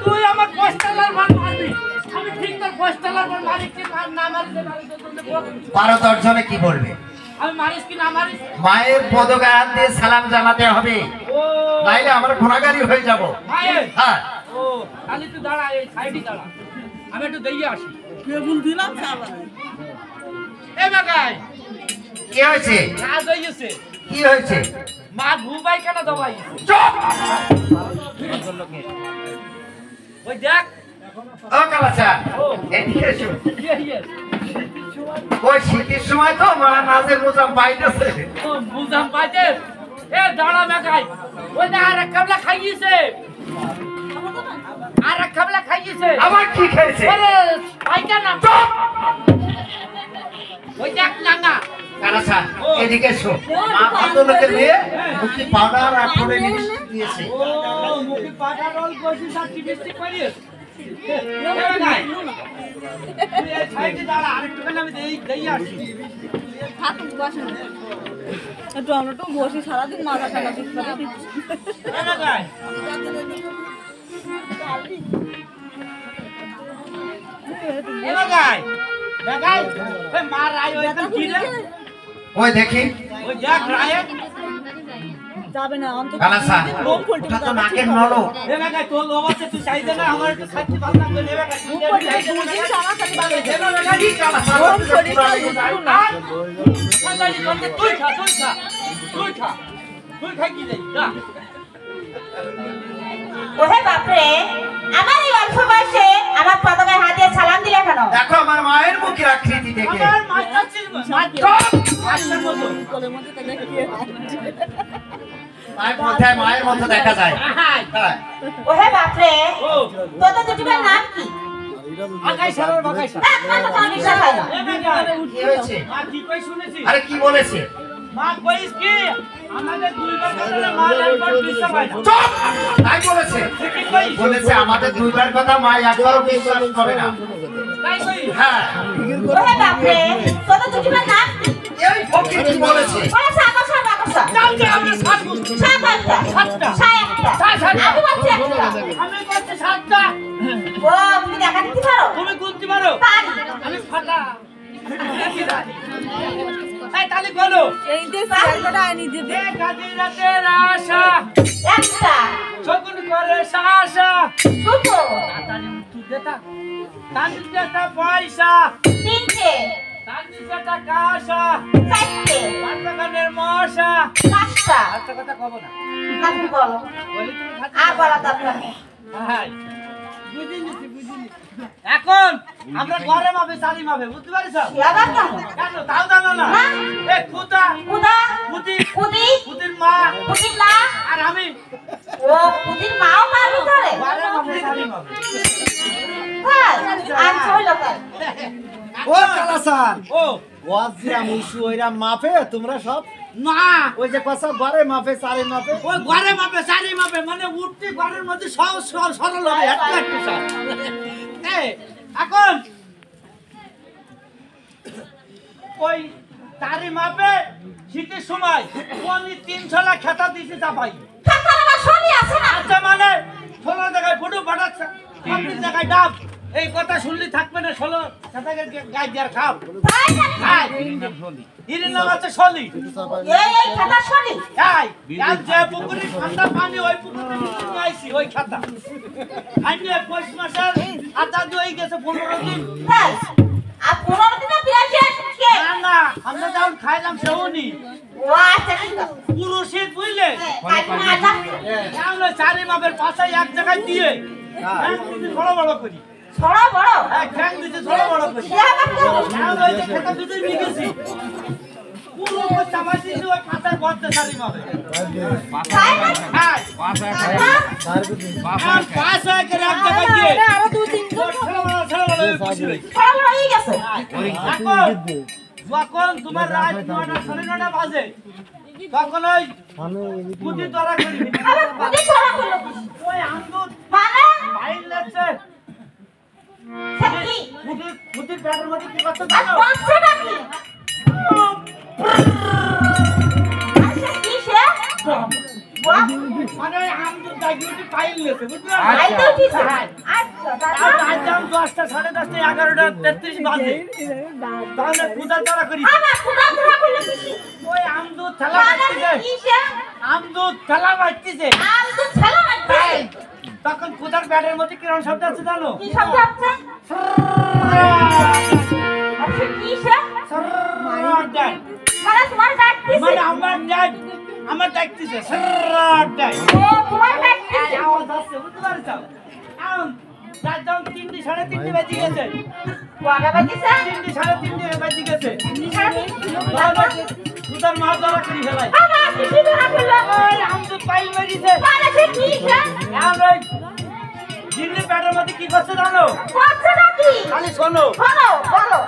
তুই আমার পোস্টালার মার মারবি আমি ঠিক তোর পোস্টালার মার মারিস কি মার না মারিস বারো দর্শনে কি বলবে আমি মারিস কি না মারিস মায়ের পদগায় হাত দিয়ে সালাম জানাতে হবে ও নাইলে আমরা ঘোড়াগাড়ি হয়ে যাব মায়ের হ্যাঁ ও তাহলে তুই দাঁড়া এই সাইডে দাঁড়া আমি একটু দিয়ে আসি কেবল দিলাম চালা এ বাগাই কি হয়েছে কাজ হইছে কি হয়েছে মা ঘুমাই কেন দবাই চুপ ওই দেখ ও কালাচা এদিকে এসো ইয়ে ওই শীতের সময় তো মা নাজের মোজাম পাইতেছে ও বুঝাম পাইতে এ দাঁড়া মেকাই ওই না আর কাবলা খাইছে আর কাবলা খাইছে আবার কি খেয়েছে আরে পাইটা না চুপ ওই দেখ নাঙ্গা কালাচা এদিকে এসো মা ভদ্রলোকের মেয়ে মুখে পাউডার আর পরে দিয়েছে ও মুখে পাটা রোল করছি সাথে মিষ্টি করিস একটু আমরা তো বসে সারাদিন মাথা ঠান্ডা দিতে ওই দেখি যাবে না অন্তত কালাচা লোম পল্টি ওটা তো নাকের নলো ওহে বাপরে আমার এই অল্প বয়সে আমার পতাকায় হাত দিয়ে সালাম দিলে কেন দেখো আমার মায়ের মুখের আকৃতি দেখে মায়ের মতো দেখা যায় হ্যাঁ। ওহে বাপরে তোদের দুটির নাম কি আপনার তো কোনো বিশ্বাস হয় না কি হয়েছে আরে কি বলেছে চুপ! তাই বলেছে বলেছে আমাদের দুইবার কথা মা একবারও বিশ্বাস করে না হ্যাঁ ওহে বাপরে তোদের দুটির নাম কি এই ফকির কি বলেছে বলেছে আকর্ষণ আকর্ষণ সাত আটটা আমি বলছি একটা ও তুমি দেখা দিতে পারো তুমি গুনতে পারো পারি আমি ফাটা এই তালি বলো এই দেশে একটা আইনি দেবে এ কাজী রাতের আশা একটা শকুন করে শাসা দুটো তাড়াতাড়ি উঠু দেতা তান্দি দেতা পয়সা তিনটে তান্দি দেতা কাশা চারটে বাচ্চাদের মশা পাঁচটা একটা কথা কব না আপনি বলো বলি তুমি আর বলা দরকার নেই হাই এখন আমরা ঘরে মাপে চালি মাপে বুঝতে পারিস আবার কেন কেন তাও জানো না না। এ খুদা কুদা খুদি কুদি খুদির মা কুদির মা আর আমি ও কুদির মাও পারবি ধরে ঘরে মাপে চালি মাপে আর চলো তাই ও কালাসান ও ওয়াজিরা মুসু ওইরা মাপে তোমরা সব না ওই যে কথা ঘরে মাপে চারে মাপে ওই ঘরে মাপে চালি মাপে মানে উঠতে ঘরের মধ্যে সরল হবে একটা একটু সব এখন ওই তারি মাপে শীতের সময় কোনি 300 লাখ খেতা দিছে চাপাই কাকার আমার শনি আছে না আচ্ছা মানে 16 জায়গায় ফুটু বাড়াচ্ছে 25 জায়গায় ডাব এই কথা শুনলি থাকবে না 16 খেতাকে গাই দিয়ার খাও তাই খাই হিরের নাম আছে শলি এই কাকার শনি তাই আর যে পুকুরে ঠান্ডা পানি ওই পুকুরে নিয়ে আইছি ওই খাতা আইনে পয়স মাসের আদা দই গেছে 15 দিন তাই আর 15 দিনে বিরাশি আসছে না না আমরা যখন খাইলাম সেওনি ও আচ্ছা ঠিক আছে পুরো শীত বুঝলে কাকিমা আটা তাহলে চারি মাপের পাশায় এক জায়গায় দিয়ে বড় বড় করি ছড়া বড় ঠ্যাং দিতে ছোট বড় করি তাহলে ওই যে খেতা দুটোই নিয়ে গেছি পুরো চাপাই দিয়েছি ওই পাতার বদ্ধে চারি মাপে তাই না হ্যাঁ আর পাঁচ হয়ে করে এক জায়গায় দিয়ে আরো দুই তিন ছেলে বড় বসে রয়েছে ছড়া বড় হয়ে গেছে যখন তোমার রাত 9টা 9:30 বাজে তখন ওই কুটি ধরা করি আবার কুদি ছড়া করলো ওই আন্দুর মানে বাইর লাগছে সত্যি কুটির পেটের মধ্যে কি করতে আর জানো বাচ্চা নাকি আচ্ছা কি সে মানে ওই আমদুর ডাকিউটি পাইল গেছে বুঝলে আইতে উঠিছে আচ্ছা দাদা আজ যাম 10টা 10:30 11টা 33 বাজে তাহলে পূজা তারা করি আমার খুদা ধরা কইলে কি ওই আমদুর থালা বাজতেছে কিসে আমদুর থালা বাজতেছে আম তো ছেলে মারছে তখন পূজার ব্যাটের মধ্যে কিরণ শব্দ আছে জানো কি শব্দ আছে আচ্ছা কিসে মানে তোমার ডাকতেছে মানে আমার ডাকতেছে সররাটাই ও তোমার ডাকতেছে আওয়াজ আসছে বুঝতে পারছো এখন রাত 3:30 3:30 বেজে গেছে কয়টা বাজিছে 3:30 বেজে গেছে পূজার মাছ ধরা করি ফেলাই বাবা কিসে ধরা কইলো ওই আমদুর পাইল মেরিছে মানে সে কিসে এখন ওই দিল্লি ব্যাটের মধ্যে কি করছে জানো করছে নাকি খালি শোনো বলো বলো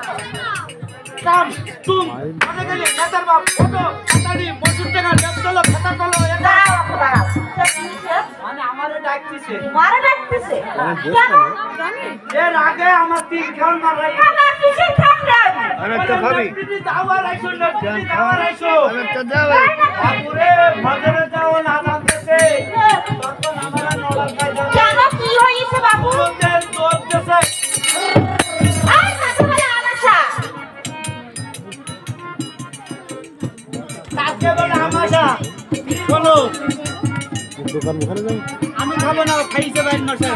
কাম তুম আগে গেলে নেতার বাপ ফটো খাতাড়ি বসুর টাকা দেব চলো খাতা চলো দাঁড়াও আপু, দাঁড়াও সে কিসে মানে আমারে ডাকতেছে মারা ডাকতেছে কেন এর আগে আমার 3 খাওয়ার মারাই আমার কিসে খাবে আরেকটা খাবি দাওয়ার আইছো না দাওয়ার আইছো আরেকটা দাও বাপুরে মাঝরে যাও না জানতেছে তখন আমরা নলার খাই যাবে কেন কি হইছে বাবু ওদের দোষ দেছে আর কাছে বলে আলাসা কাকে বলে আমাশা শোনো আমি খাবো না খাইছে বাইর নশা